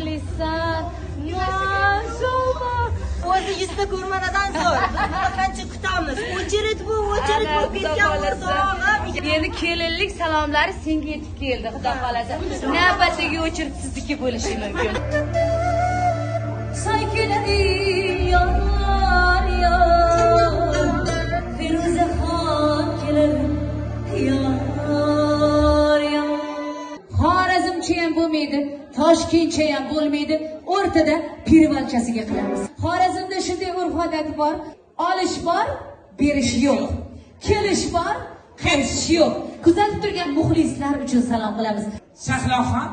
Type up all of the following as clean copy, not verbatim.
chiroylisan. Maşallah. O'zi yuzta ko'rmanadan zo'r. Biz qancha kutamiz. O'chirit bu ketgan o'rtog'im. Endi kelinlik salomlari senga yetib keldi, xudo xolasa. Navbatdagi o'chirit sizniki bo'lishi mumkin. Say keladim yar yar, Feruzaxon keladim yar yar. Xorazmcha ham bo'lmaydi, Toshkentcha ham bo'lmaydi, o'rtada pirvalchasiga qilamiz. Xorazmda shunday urf-odat bor, olish bor, berish yo'q. Kelish bor, qaytish yo'q. Kuzatib turgan muxlislar uchun salom qilamiz. Sahloxon,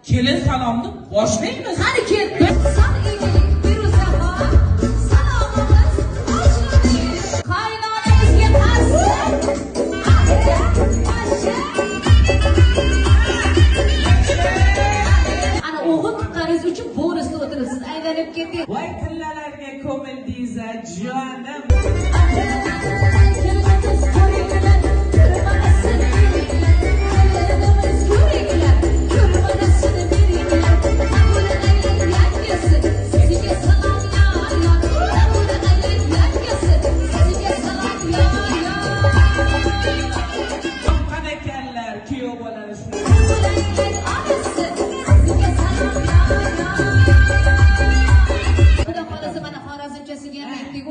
kelin salomni boshlaymiz. Qani kel. Samimilik Feruzaxon, salomimiz boshlanish. Qaynonangizga qarshi. Ana o'g'il tuqqaningiz uchun bonusni o'tiribsiz. Aylanib keting. Voy tillalarga ko'mildingiz jonim.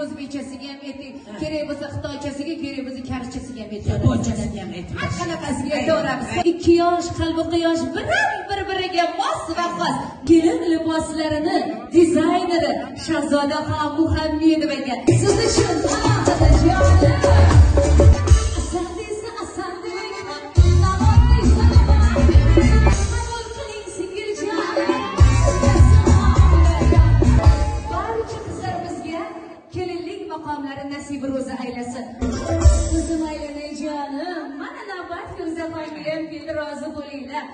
O'zbekchasiga ham ayting, kerak bo'lsa xitoychasiga, kerak bo'lsa karishchasiga ham ayting. Yaponchasiga ham ayting. Har qanaqasiga aytaveramiz. Ikki yosh, qalbi quyosh bir-biriga mos va xos. Kelin liboslarini dizayneri Shahzodaxon Muhammedova. Siz uchun alohida jonim. Asandesa asandek, navoiy salamat. Qabul qiling singiljon. Barcha qizlarimizga kelinlik maqomlari nasib ro'za aylasin. O'zim aylanay jonim. Mana navbat Feruzaxonga ham keldi, rozi bo'linglar.